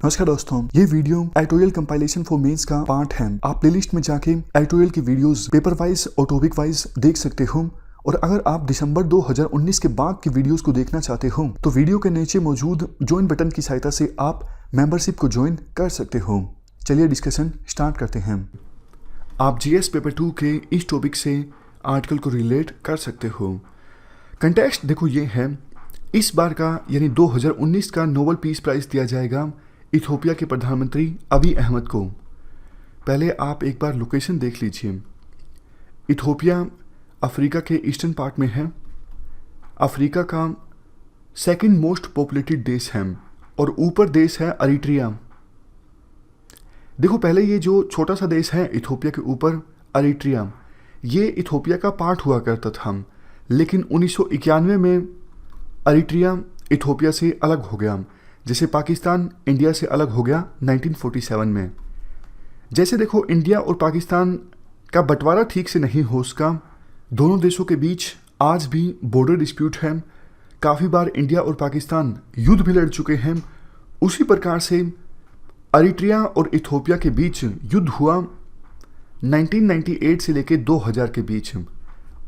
नमस्कार दोस्तों, ये video editorial compilation for mains का पार्ट है। आप प्लेलिस्ट में जाके एडिटोरियल की वीडियोस पेपर वाइज और टॉपिक वाइज देख सकते हो। और अगर आप दिसंबर 2019 के बाद की वीडियोस को देखना चाहते हो तो वीडियो के नीचे मौजूद ज्वाइन बटन की सहायता से आप मेंबरशिप को ज्वाइन कर सकते हो। चलिए डिस्कशन स्टार्ट करते हैं। आप जीएस पेपर 2 के इस टॉपिक से आर्टिकल को रिलेट कर सकते हो। कंटेक्स्ट देखो ये है, इस बार का यानी 2019 का नोबेल पीस प्राइज दिया जाएगा इथियोपिया के प्रधानमंत्री अबी अहमद को। पहले आप एक बार लोकेशन देख लीजिए। इथियोपिया अफ्रीका के ईस्टर्न पार्ट में है। अफ्रीका का सेकंड मोस्ट पॉपुलेटेड देश है और ऊपर देश है अरिट्रिया। देखो पहले ये जो छोटा सा देश है इथियोपिया के ऊपर अरिट्रिया, ये इथियोपिया का पार्ट हुआ करता था, लेकिन 1991 में अरिट्रिया इथियोपिया से अलग हो गया, जैसे पाकिस्तान इंडिया से अलग हो गया 1947 में। जैसे देखो इंडिया और पाकिस्तान का बंटवारा ठीक से नहीं हो सका, दोनों देशों के बीच आज भी बॉर्डर डिस्प्यूट है। काफ़ी बार इंडिया और पाकिस्तान युद्ध भी लड़ चुके हैं। उसी प्रकार से अरिट्रिया और इथियोपिया के बीच युद्ध हुआ 1998 से लेकर 2000 के बीच।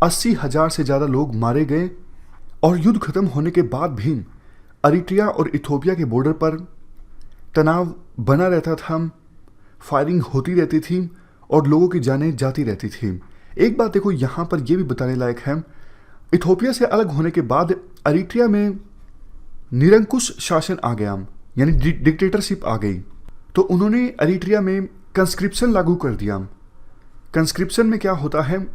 80,000 से ज़्यादा लोग मारे गए और युद्ध खत्म होने के बाद भी अरिट्रिया और इथियोपिया के बॉर्डर पर तनाव बना रहता था, फायरिंग होती रहती थी और लोगों की जानें जाती रहती थी। एक बात देखो यहाँ पर यह भी बताने लायक है, इथियोपिया से अलग होने के बाद अरिट्रिया में निरंकुश शासन आ गया, यानी डिक्टेटरशिप आ गई। तो उन्होंने अरिट्रिया में कंस्क्रिप्शन लागू कर दिया। कंस्क्रिप्शन में क्या होता है,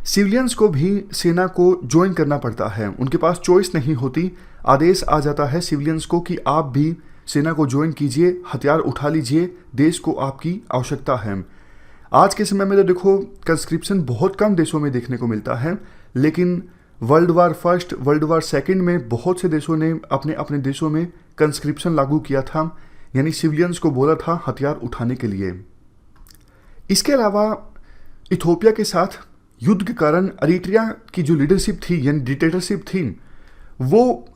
सिविलियंस को भी सेना को ज्वाइन करना पड़ता है, उनके पास चॉइस नहीं होती। आदेश आ जाता है सिविलियंस को कि आप भी सेना को ज्वाइन कीजिए, हथियार उठा लीजिए, देश को आपकी आवश्यकता है। आज के समय में तो देखो कंस्क्रिप्शन बहुत कम देशों में देखने को मिलता है, लेकिन world war first, world war second में बहुत से देशों ने अपने अपने देशों में कंस्क्रिप्शन लागू किया था, यानी सिविलियंस को बोला था हथियार उठाने के लिए। इसके अलावा इथियोपिया के साथ युद्ध के कारण अरिट्रिया की जो लीडरशिप थी यानी डिक्टेटरशिप थी, वो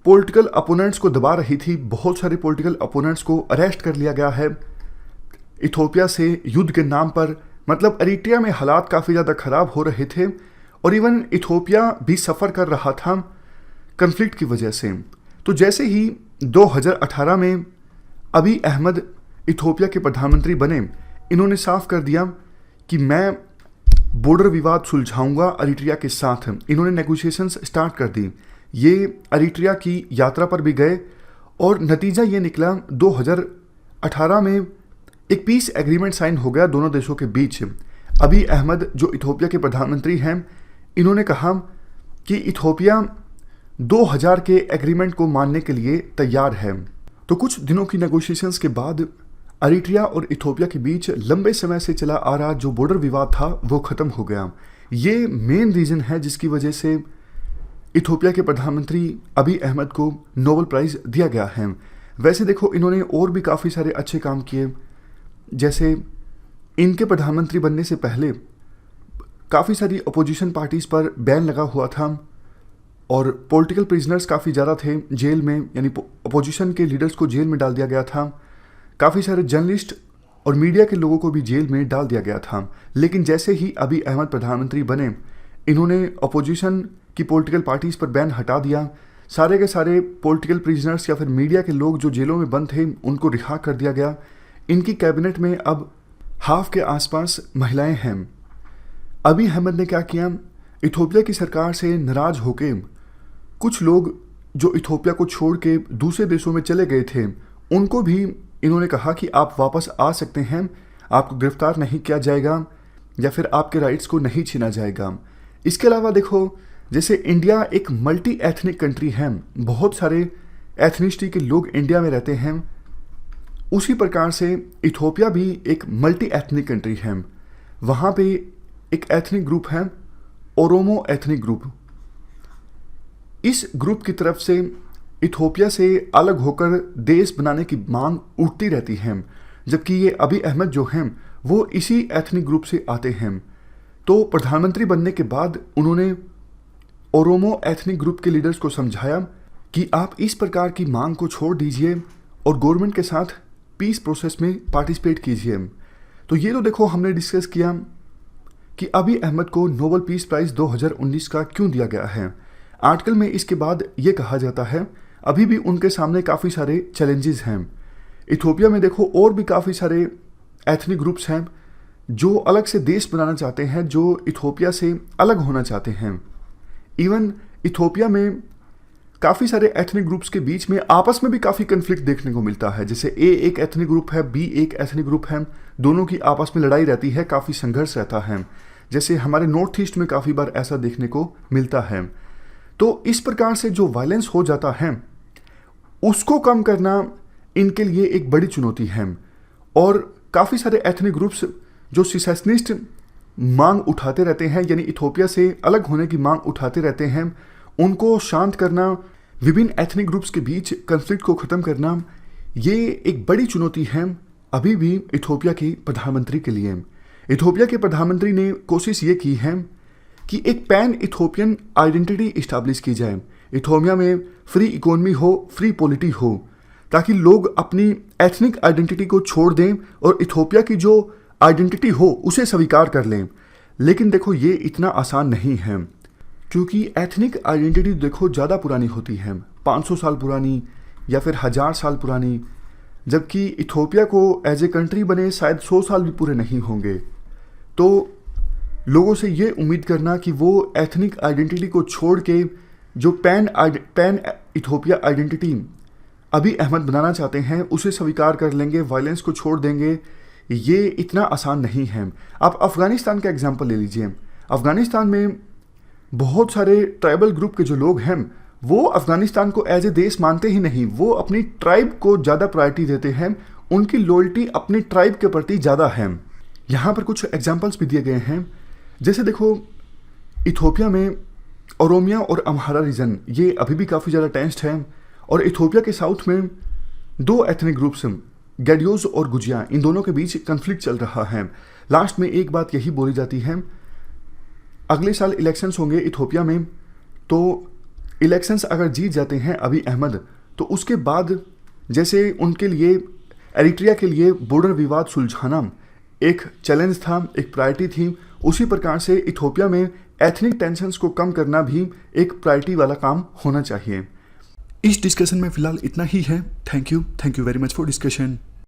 पॉलिटिकल अपोनेंट्स को दबा रही थी। बहुत सारे पॉलिटिकल अपोनेंट्स को अरेस्ट कर लिया गया है इथियोपिया से युद्ध के नाम पर। मतलब अरिट्रिया में हालात काफ़ी ज़्यादा ख़राब हो रहे थे और इवन इथियोपिया भी सफ़र कर रहा था कन्फ्लिक्ट की वजह से। तो जैसे ही 2018 में अबी अहमद इथियोपिया के प्रधानमंत्री बने, इन्होंने साफ कर दिया कि मैं बॉर्डर विवाद सुलझाऊंगा अरिट्रिया के साथ। इन्होंने नेगोशिएशंस स्टार्ट कर दी। ये अरिट्रिया की यात्रा पर भी गए और नतीजा ये निकला 2018 में एक पीस एग्रीमेंट साइन हो गया दोनों देशों के बीच। अबी अहमद जो इथियोपिया के प्रधानमंत्री हैं, इन्होंने कहा कि इथियोपिया 2000 के एग्रीमेंट को मानने के लिए तैयार है। तो कुछ दिनों की नेगोशिएशंस के बाद अरिट्रिया और इथियोपिया के बीच लंबे समय से चला आ रहा जो बॉर्डर विवाद था वो ख़त्म हो गया। ये मेन रीज़न है जिसकी वजह से इथियोपिया के प्रधानमंत्री अबी अहमद को नोबेल प्राइज़ दिया गया है। वैसे देखो इन्होंने और भी काफ़ी सारे अच्छे काम किए, जैसे इनके प्रधानमंत्री बनने से पहले काफ़ी सारी अपोजिशन पार्टीज़ पर बैन लगा हुआ था और पॉलिटिकल प्रिजनर्स काफ़ी ज़्यादा थे जेल में, यानी अपोजिशन के लीडर्स को जेल में डाल दिया गया था। काफ़ी सारे जर्नलिस्ट और मीडिया के लोगों को भी जेल में डाल दिया गया था। लेकिन जैसे ही अबी अहमद प्रधानमंत्री बने, इन्होंने अपोजिशन की पॉलिटिकल पार्टीज़ पर बैन हटा दिया। सारे के सारे पॉलिटिकल प्रिजनर्स या फिर मीडिया के लोग जो जेलों में बंद थे उनको रिहा कर दिया गया। इनकी कैबिनेट में अब हाफ के आसपास महिलाएं हैं। अबी अहमद ने क्या किया, इथियोपिया की सरकार से नाराज़ होके कुछ लोग जो इथियोपिया को छोड़ के दूसरे देशों में चले गए थे, उनको भी इन्होंने कहा कि आप वापस आ सकते हैं, आपको गिरफ्तार नहीं किया जाएगा या फिर आपके राइट्स को नहीं छीना जाएगा। इसके अलावा देखो जैसे इंडिया एक मल्टी एथनिक कंट्री है, बहुत सारे एथनिसिटी के लोग इंडिया में रहते हैं, उसी प्रकार से इथियोपिया भी एक मल्टी एथनिक कंट्री है। वहाँ पे एक एथनिक ग्रुप है ओरोमो एथनिक ग्रुप। इस ग्रुप की तरफ से इथियोपिया से अलग होकर देश बनाने की मांग उठती रहती है, जबकि ये अबी अहमद जो हैं वो इसी एथनिक ग्रुप से आते हैं। तो प्रधानमंत्री बनने के बाद उन्होंने ओरोमो एथनिक ग्रुप के लीडर्स को समझाया कि आप इस प्रकार की मांग को छोड़ दीजिए और गवर्नमेंट के साथ पीस प्रोसेस में पार्टिसिपेट कीजिए। तो ये तो देखो हमने डिस्कस किया कि अबी अहमद को नोबेल पीस प्राइज़ 2019 का क्यों दिया गया है। आर्टिकल में इसके बाद ये कहा जाता है अभी भी उनके सामने काफ़ी सारे चैलेंजेस हैं। इथोपिया में देखो और भी काफ़ी सारे एथनिक ग्रुप्स हैं जो अलग से देश बनाना चाहते हैं, जो इथोपिया से अलग होना चाहते हैं। इवन इथोपिया में काफ़ी सारे एथनिक ग्रुप्स के बीच में आपस में भी काफ़ी कन्फ्लिक्ट देखने को मिलता है। जैसे ए एक एथनिक ग्रुप है, बी एक एथनिक ग्रुप है, दोनों की आपस में लड़ाई रहती है, काफ़ी संघर्ष रहता है। जैसे हमारे नॉर्थ ईस्ट में काफ़ी बार ऐसा देखने को मिलता है। तो इस प्रकार से जो वायलेंस हो जाता है उसको कम करना इनके लिए एक बड़ी चुनौती है। और काफ़ी सारे एथनिक ग्रुप्स जो सिसेशनिस्ट मांग उठाते रहते हैं, यानी इथोपिया से अलग होने की मांग उठाते रहते हैं, उनको शांत करना, विभिन्न एथनिक ग्रुप्स के बीच कन्फ्लिक्ट को ख़त्म करना, ये एक बड़ी चुनौती है अभी भी इथोपिया के प्रधानमंत्री के लिए। इथोपिया के प्रधानमंत्री ने कोशिश ये की है कि एक पैन इथोपियन आइडेंटिटी इस्टेब्लिश की जाए। इथोपिया में फ्री इकोनॉमी हो, फ्री पॉलिटी हो, ताकि लोग अपनी एथनिक आइडेंटिटी को छोड़ दें और इथोपिया की जो आइडेंटिटी हो उसे स्वीकार कर लें। लेकिन देखो ये इतना आसान नहीं है, क्योंकि एथनिक आइडेंटिटी देखो ज़्यादा पुरानी होती है, 500 साल पुरानी या फिर 1000 साल पुरानी, जबकि इथोपिया को एज ए कंट्री बने शायद 100 साल भी पूरे नहीं होंगे। तो लोगों से ये उम्मीद करना कि वो एथनिक आइडेंटिटी को छोड़ के जो पैन इथोपिया आइडेंटिटी अबी अहमद बनाना चाहते हैं उसे स्वीकार कर लेंगे, वायलेंस को छोड़ देंगे, ये इतना आसान नहीं है। आप अफ़गानिस्तान का एग्जांपल ले लीजिए। अफ़गानिस्तान में बहुत सारे ट्राइबल ग्रुप के जो लोग हैं वो अफ़गानिस्तान को एज ए देश मानते ही नहीं, वो अपनी ट्राइब को ज़्यादा प्रायोरिटी देते हैं, उनकी लॉयल्टी अपनी ट्राइब के प्रति ज़्यादा है। यहाँ पर कुछ एग्जांपल्स भी दिए गए हैं। जैसे देखो इथोपिया में ओरोमिया और अम्हारा रीजन ये अभी भी काफ़ी ज़्यादा टेंस्ड है, और इथोपिया के साउथ में दो एथनिक ग्रुप्स गैडियोज और गुजिया, इन दोनों के बीच कन्फ्लिक्ट चल रहा है। लास्ट में एक बात यही बोली जाती है, अगले साल इलेक्शंस होंगे इथोपिया में, तो इलेक्शंस अगर जीत जाते हैं अबी अहमद तो उसके बाद जैसे उनके लिए एरिट्रिया के लिए बॉर्डर विवाद सुलझाना एक चैलेंज था, एक प्रायोरिटी थी, उसी प्रकार से इथोपिया में एथनिक टेंशन्स को कम करना भी एक प्रायोरिटी वाला काम होना चाहिए। इस डिस्कशन में फ़िलहाल इतना ही है। Thank you very much for discussion.